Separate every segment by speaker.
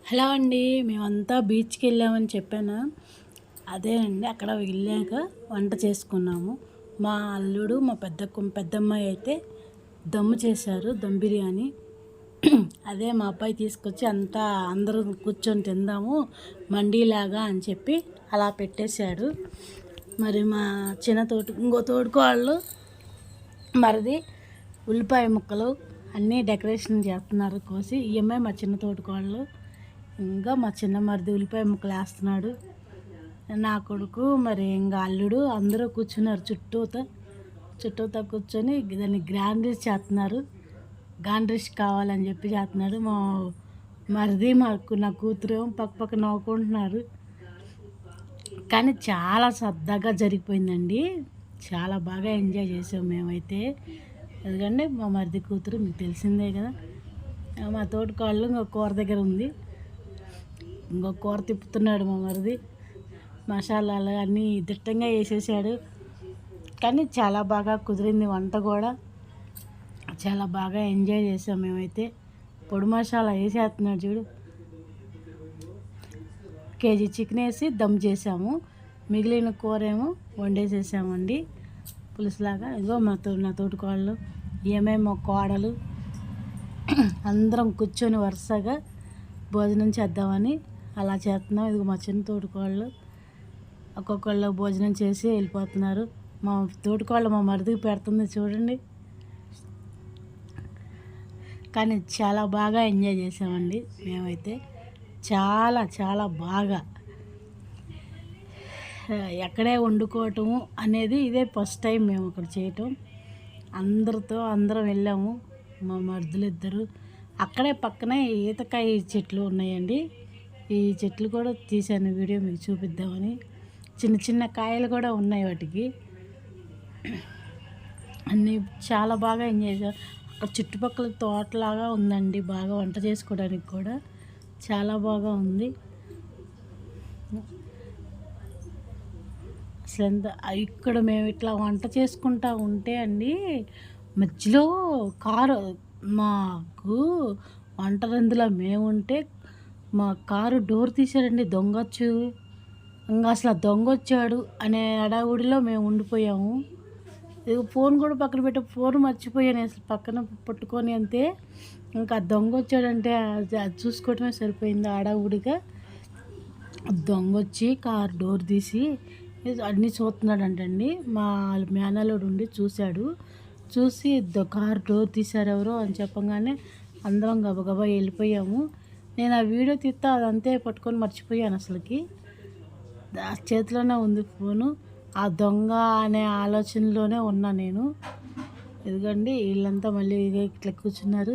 Speaker 1: Hello అండి. మేమంతా బీచ్‌కి వెళ్ళామని చెప్పానా? అదే అండి. అక్కడ వెళ్ళాక వంట చేసుకున్నాము. మా అల్లుడు, మా పెద్దమ్మాయి అయితే దమ్ చేశారు. దమ్ బిర్యానీ. అదే మా అబ్బాయి తీసుకొచ్చి అంతా అందరూ కూర్చొని తిందాము మండీలాగా అని చెప్పి అలా పెట్టేశాడు. మరి మా ఇంకో తోడుకోళ్ళు మరిది ఉల్లిపాయ ముక్కలు అన్నీ డెకరేషన్ చేస్తున్నారు కోసి. ఈఎంఐ మా చిన్న తోడుకోళ్ళు, ఇంకా మా చిన్న మరిది ఉల్లిపాయ ముక్కలు వేస్తున్నాడు. నా కొడుకు మరి ఇంకా అల్లుడు అందరూ కూర్చున్నారు చుట్టూతా కూర్చొని దాన్ని గ్రాండ్రిష్ చేస్తున్నారు. గాండ్రిష్ కావాలని చెప్పి చేస్తున్నాడు. మా మరిది నా కూతురు పక్క నవ్వుకుంటున్నారు. కానీ చాలా సరదాగా జరిగిపోయిందండి. చాలా బాగా ఎంజాయ్ చేసాం మేమైతే. ఎందుకంటే మా మరిది కూతురు మీకు తెలిసిందే కదా. మా తోటికాళ్ళు ఇంకో కూర దగ్గర ఉంది. ఇంకో కూర తిప్పుతున్నాడు మా మరిది. మసాలాలు అన్నీ దిట్టంగా వేసేసాడు. కానీ చాలా బాగా కుదిరింది వంట కూడా. చాలా బాగా ఎంజాయ్ చేసాం మేమైతే. పొడి మసాలా వేసేస్తున్నాడు చూడు. కేజీ చికెన్ వేసి దమ్ చేసాము. మిగిలిన కూర ఏమో వండేసేసామండి పులుసులాగా. ఇదిగో నా తోటికోళ్ళు, ఏమేమో కోడలు అందరం కూర్చొని వరుసగా భోజనం చేద్దామని అలా చేస్తున్నాం. ఇదిగో మా చిన్న తోటికోళ్ళు ఒక్కొక్కళ్ళు భోజనం చేసి వెళ్ళిపోతున్నారు. మా తోటికోళ్ళు మా మరిదికి పెడుతుంది చూడండి. కానీ చాలా బాగా ఎంజాయ్ చేసామండి మేమైతే. చాలా చాలా బాగా ఎక్కడే వండుకోవటము అనేది ఇదే ఫస్ట్ టైం మేము అక్కడ చేయటం. అందరం వెళ్ళాము. మా మరుదులు ఇద్దరు అక్కడే పక్కనే ఈతకాయ చెట్లు ఉన్నాయండి. ఈ చెట్లు కూడా తీశాను వీడియో మీకు చూపిద్దామని. చిన్న చిన్న కాయలు కూడా ఉన్నాయి వాటికి. అన్నీ చాలా బాగా ఎంజాయ్ చేశారు. అక్కడ చుట్టుపక్కల తోటలాగా ఉందండి. బాగా వంట చేసుకోవడానికి కూడా చాలా బాగా ఉంది. అసలు ఇక్కడ మేము ఇట్లా వంట చేసుకుంటా ఉంటే అండి, మధ్యలో కారు మాకు వంటరందులో మేముంటే మా కారు డోర్ తీశాడండి దొంగొచ్చు. ఇంకా అసలు దొంగ వచ్చాడు అనే హడావుడిలో మేము ఉండిపోయాము. ఫోన్ కూడా పక్కన పెట్టే ఫోన్ మర్చిపోయాను అసలు పక్కన పట్టుకొని. అంతే ఇంకా దొంగ వచ్చాడంటే అది చూసుకోవటమే సరిపోయింది హడావుడిగా. దొంగ వచ్చి కారు డోర్ తీసి అన్నీ చూస్తున్నాడంటండి. మా మేనల్లుడు ఉండి చూశాడు. చూసి కారు డోర్ తీశారు ఎవరో అని చెప్పగానే అందరం గబగబా వెళ్ళిపోయాము. నేను ఆ వీడియో తీస్తా అదంతే పట్టుకొని మర్చిపోయాను. అసలుకి చేతిలోనే ఉంది ఫోను. ఆ దొంగ అనే ఆలోచనలోనే ఉన్నా నేను. ఎందుకండి వీళ్ళంతా మళ్ళీ ఇట్లా కూర్చున్నారు.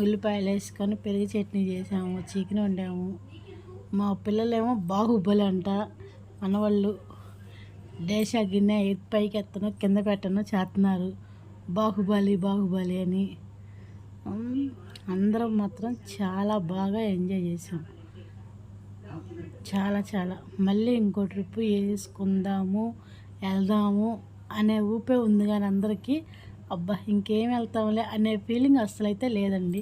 Speaker 1: ఉల్లిపాయలు వేసుకొని పెరుగు చట్నీ చేసాము, చికెన్ వండాము. మా పిల్లలేమో బాహుబలి అంట మనవాళ్ళు. డేషా గిన్నె పైకి ఎత్తను కింద పెట్టను చేస్తున్నారు. బాహుబలి అని. అందరం మాత్రం చాలా బాగా ఎంజాయ్ చేసాం. చాలా చాలా మళ్ళీ ఇంకో ట్రిప్ వేసుకుందాము వెళ్దాము అనే ఊపే ఉంది. కానీ అందరికీ అబ్బా ఇంకేం వెళ్తాంలే అనే ఫీలింగ్ అస్సలైతే లేదండి.